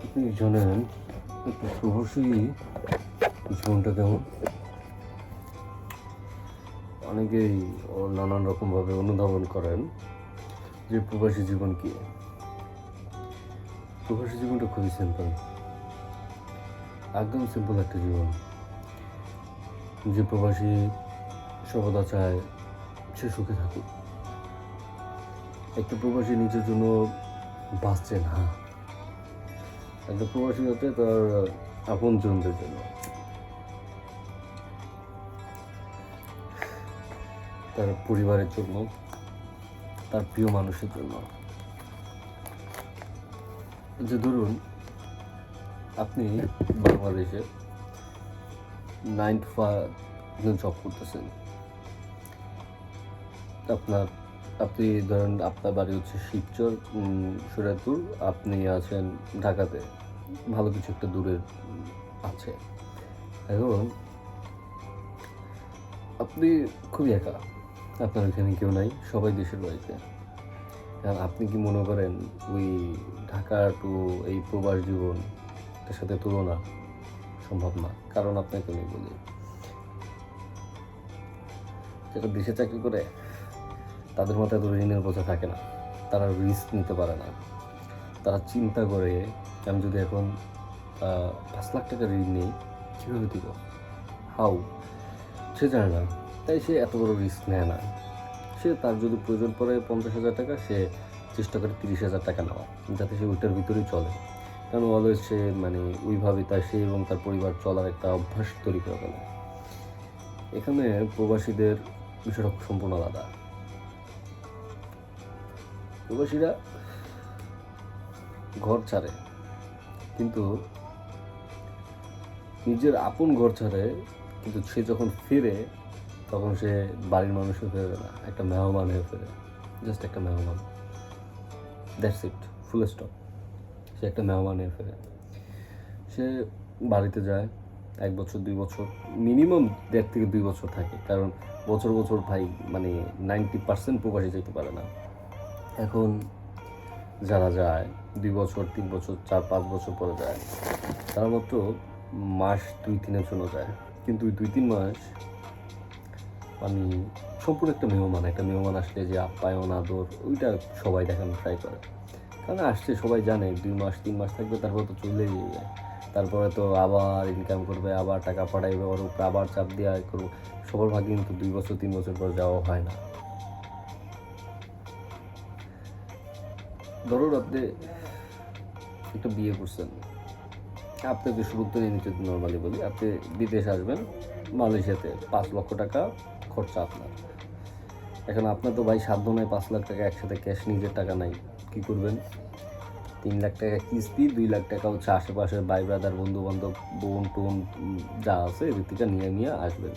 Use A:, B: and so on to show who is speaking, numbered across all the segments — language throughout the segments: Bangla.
A: আপনি জানেন প্রবাসী জীবনটা কেমন? অনেকেই নানান রকমভাবে অনুধাবন করেন যে প্রবাসী জীবন কি। প্রবাসী জীবনটা খুবই সিম্পল, একদম সিম্পল একটা জীবন। যে প্রবাসী সর্বদা চায় সে সুখে থাকুক। একটা প্রবাসী নিজের জন্য বাঁচছে না, একটা প্রবাসী হচ্ছে তার আপন জনদের জন্য, তার পরিবারের জন্য, তার প্রিয় মানুষের জন্য। যে ধরুন আপনি বাংলাদেশে 9 to 5 জব করতেছেন, আপনি ধরেন আপনার বাড়ি হচ্ছে শিবচর, শরীয়তপুর, আপনি আছেন ঢাকাতে, ভালো কিছু একটা দূরের আছে। এখন আপনি খুবই একা, আপনার ওইখানে কেউ নাই, সবাই দেশের বাড়িতে। কারণ আপনি কি মনে করেন ওই ঢাকা টু এই প্রবাস জীবন তার সাথে তুলনা সম্ভব না? কারণ আপনাকে আমি বলি, যারা দেশে চাকরি করে তাদের মাথায় এত ঋণের বোঝা থাকে না, তারা রিস্ক নিতে পারে না। তারা চিন্তা করে আমি যদি এখন 5 লাখ টাকা ঋণ নিই কীভাবে দিব, হাউ, সে জানে না, তাই সে এত বড় রিস্ক নেয় না। সে তার যদি প্রয়োজন পড়ে 50,000 টাকা, সে চেষ্টা করে 30,000 টাকা নেওয়া, যাতে সে ওইটার ভিতরেই চলে। কারণ অলওয়েজ সে ওইভাবে সে এবং তার পরিবার চলার একটা অভ্যাস তৈরি করে ফেলে। এখানে প্রবাসীদের বিষয়টা সম্পূর্ণ আলাদা। প্রবাসীরা ঘর ছাড়ে, কিন্তু নিজের আপন ঘর ছাড়ে, কিন্তু সে যখন ফিরে তখন সে বাড়ির মানুষ হয়ে ফেরে না, একটা মেহমান হয়ে ফেরে। জাস্ট একটা মেহমান, দ্যাটস ইট, ফুল স্টপ। সে একটা মেহমান হয়ে ফেরে। সে বাড়িতে যায় 1 বছর 2 বছর, মিনিমাম 1.5 থেকে 2 বছর থাকে। কারণ বছর বছর ভাই 90% প্রবাসী যেতে পারে না। এখন যারা যায় 2 বছর 3 বছর 4-5 বছর পরে যায়, তারা মাত্র মাস 2-3-এর জন্য যায়। কিন্তু ওই 2-3 মাস সম্পূর্ণ একটা মেহমান আসলে যে আপ্যায়ন আদর, ওইটা সবাই দেখানো ট্রাই করে। কারণ আসছে, সবাই জানে 2 মাস 3 মাস থাকবে, তারপর তো চলেই যায়। তারপরে তো আবার ইনকাম করবে, আবার টাকা পাঠাইবে, ওর উপরে আবার চাপ দিয়ে করবো। সবার ভাগ্যে কিন্তু 2 বছর 3 বছর পর যাওয়া হয় না। ধরুন আপনি একটা বিয়ে করছেন, আপনাকে শুরুতে নিতে নর্মালি বলি, আপনি বিদেশে আসবেন, মালয়েশিয়াতে 5 লক্ষ টাকা খরচা আপনার। এখন আপনার তো ভাই সাধ্য নাই 5 লাখ টাকা একসাথে ক্যাশ, নিজের টাকা নাই, কি করবেন? 3 লাখ টাকা কিস্তি, 2 লাখ টাকা হচ্ছে আশেপাশের ভাই ব্রাদার বন্ধু বান্ধব বোন টোন যা আছে এদিক থেকে নিয়ে আসবেন।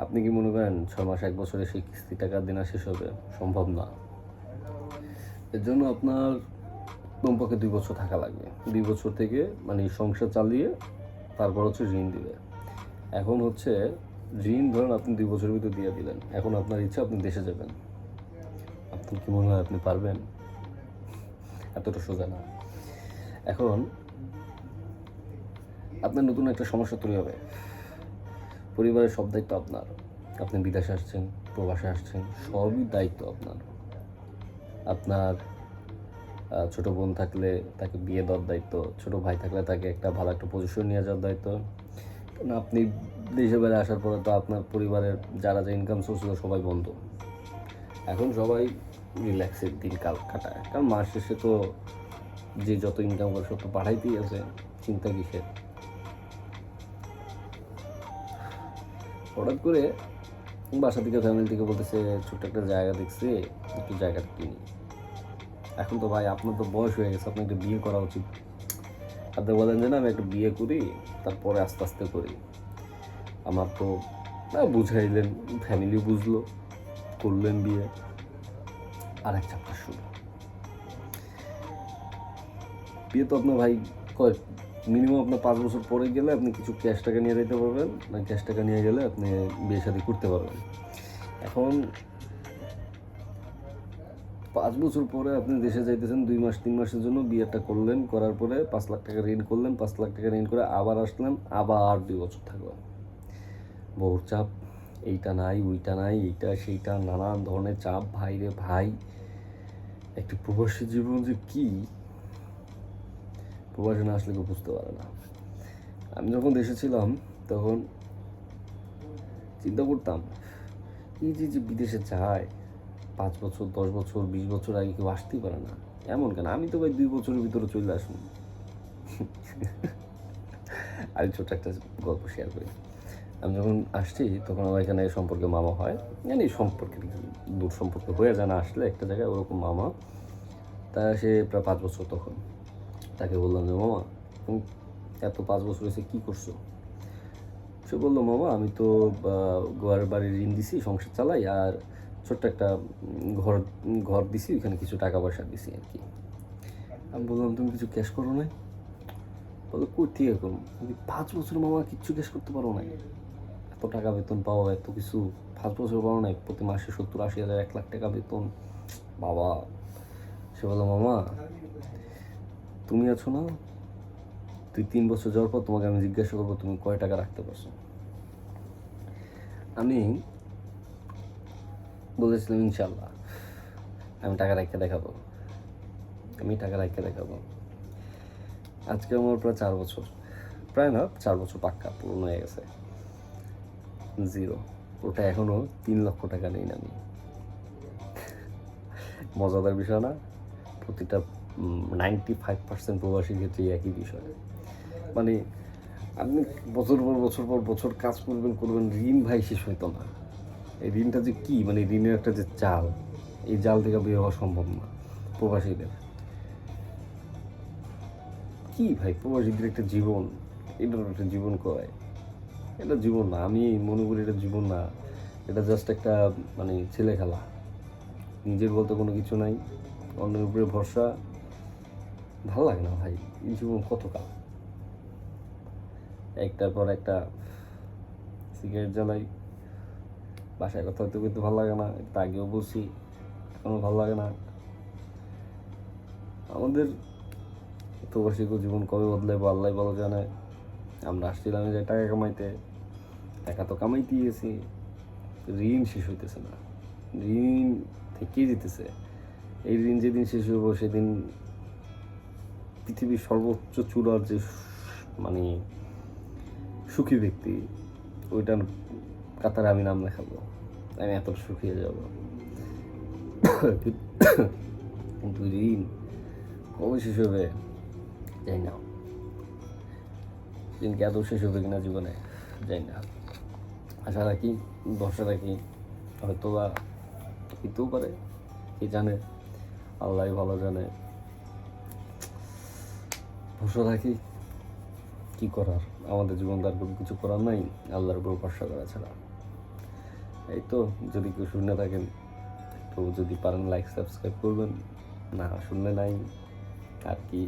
A: আপনি কি মনে করেন 6 মাস 1 বছরে সেই কিস্তি টাকা দেনা শেষ হবে? সম্ভব না। এর জন্য আপনার কমপক্ষে 2 বছর থাকা লাগবে। 2 বছর থেকে সংসার চালিয়ে তারপর হচ্ছে ঋণ দিবে। এখন হচ্ছে ঋণ ধরেন আপনি 2 বছরের ভিতরে দিয়ে দিলেন, এখন আপনার ইচ্ছা আপনি দেশে যাবেন। আপনি কি মনে হয় আপনি পারবেন? এতটা সোজা না। এখন আপনার নতুন একটা সমস্যা তৈরি হবে। পরিবারের সব দায়িত্ব আপনার। আপনি বিদেশে আসছেন, প্রবাসে আসছেন, সবই দায়িত্ব আপনার। আপনার ছোটো বোন থাকলে তাকে বিয়ে দেওয়ার দায়িত্ব, ছোটো ভাই থাকলে তাকে একটা ভালো একটা পজিশন নিয়ে যাওয়ার দায়িত্ব। কারণ আপনি দেশে বেড়ে আসার পরে তো আপনার পরিবারের যারা যে ইনকাম সোর্স ছিল সবাই বন্ধ। এখন সবাই রিল্যাক্সের দিন কাটায়, কারণ মাস শেষে তো যে যত ইনকাম করে সব তো পাঠাইতেই আছে, চিন্তা কিসের? হঠাৎ করে বাসা থেকে ফ্যামিলি থেকে বলতেছে ছোট্ট একটা জায়গা দেখছি, একটু জায়গাটা কিনি। এখন তো ভাই আপনার তো বয়স হয়ে গেছে, আপনার একটা বিয়ে করা উচিত। আপনি বলেন যে না আমি একটা বিয়ে করি, তারপরে আস্তে আস্তে করি। আমার তো বুঝাইলেন, ফ্যামিলি বুঝলো, করলেন বিয়ে, আর এক চ্যাপ্টার শুরু। বিয়ে তো আপনার ভাই মিনিমাম আপনার 5 বছর পরে গেলে আপনি কিছু ক্যাশ টাকা নিয়ে যেতে পারবেন, না ক্যাশ টাকা নিয়ে গেলে আপনি বিয়ে শাদী করতে পারবেন। এখন 5 বছর পরে আপনি দেশে যাইতেছেন, 2 মাস 3 মাসের জন্য বিয়েটা করলেন, করার পরে 5 লাখ টাকা ঋণ করলেন, 5 লাখ টাকা ঋণ করে আবার আসলেন, আবার 2 বছর থাকলেন। বউর চাপ, এইটা নাই ওইটা নাই, এইটা সেইটা, নানান ধরনের চাপ। ভাই রে ভাই, একটি প্রবাসী জীবন যে কি, প্রবাসী না আসলে কেউ বুঝতে পারে না। আমি যখন দেশে ছিলাম তখন চিন্তা করতাম, এই যে বিদেশে যায় 5 বছর 10 বছর 20 বছর আগে কেউ আসতেই পারে না, এমন কেন? আমি তো ভাই 2 বছরের ভিতরে চলে আসুন। আমি ছোট একটা গল্প শেয়ার করি। আমি যখন আসছি তখন আমার এখানে সম্পর্কে মামা হয়, মানে সম্পর্কে দূর সম্পর্ক হয়ে যায় না আসলে একটা জায়গায়, ওরকম মামা। তা সে প্রায় 5 বছর তখন। তাকে বললাম যে মামা তুমি এত 5 বছর হয়েছে কী করছো? সে বললো মামা আমি তো ঘর বাড়ির ঋণ দিছি, সংসার চালাই, আর ছোট্ট একটা ঘর ঘর দিছি, ওইখানে কিছু টাকা পয়সা দিছি আর কি। আমি বললাম তুমি কিছু ক্যাশ করো নাই? বলো কই ঠিক এখন 5 বছর মামা কিচ্ছু ক্যাশ করতে পারো নাই? এত টাকা বেতন পাও, এত কিছু 5 বছর পারো নাই? প্রতি মাসে 70-80 হাজার 1 লাখ টাকা বেতন, বাবা। সে বললো মামা তুমি আছো না, 2-3 বছর যাওয়ার পর তোমাকে আমি জিজ্ঞাসা করবো তুমি কয় টাকা রাখতে পারছো। আমি বলেছিলাম ইনশাল্লাহ আমি টাকা রাখতে দেখাবো, আমি টাকা রাখতে দেখাবো। আজকে আমার প্রায় 4 বছর, প্রায় না 4 বছর পাক্কা পূর্ণ হয়ে গেছে, জিরো। ওটা এখনও 3 লক্ষ টাকা নেই আমি। মজাদার বিষয় না? প্রতিটা 95% প্রবাসীর ক্ষেত্রে একই বিষয়। মানে আপনি বছর পর বছর পর বছর কাজ করবেন, ঋণ ভাই শেষ হইতো না। এই ঋণটা যে কী, মানে ঋণের একটা যে জাল, এই জাল থেকে বের হওয়া সম্ভব না প্রবাসীদের। কি ভাই প্রবাসীদের একটা জীবন, এটার একটা জীবন কয়, এটা জীবন না। আমি মনে করি এটা জীবন না, এটা জাস্ট একটা মানে ছেলে খেলা। নিজের বলতে কোনো কিছু নাই, অন্যের উপরে ভরসা। ভালো লাগে না ভাই, এই জীবন কত কাল। একটার পর একটা সিগারেট জ্বালাই, বাসায় কথা হতে কিন্তু ভালো লাগে না, এটা আগেও বলছি, এখনও ভালো লাগে না। আমাদের প্রবাসী জীবন কবে বদলাইবো আল্লাহ ভালো জানে। আমরা আসছিলাম যে টাকা কামাইতে, টাকা তো কামাইতেই গেছি, ঋণ শেষ হইতেছে না, ঋণ থেকেই যেতেছে। এই ঋণ যেদিন শেষ হইব সেদিন পৃথিবীর সর্বোচ্চ চূড়ার যে মানে সুখী ব্যক্তি, ওইটার কাতারে আমি নাম লেখাবো, আমি এত সুখী হয়ে যাব। কিন্তু ঋণ কবে শেষ হবে জানি না, ঋণ কি আদৌ শেষ হবে কিনা জীবনে জানি না। আশা রাখি, ভরসা রাখি, হয়তো বা হইতেও পারে, কি জানে, আল্লাহ ভালো জানে। ভরসা রাখি, কী করার, আমাদের জীবন তার কিছু করার নাই, আল্লাহর উপর ভরসা করা ছাড়া। এই তো, যদি কেউ শুনে থাকেন তো যদি পারেন লাইক সাবস্ক্রাইব করবেন, না শুনলে নাই আর কি।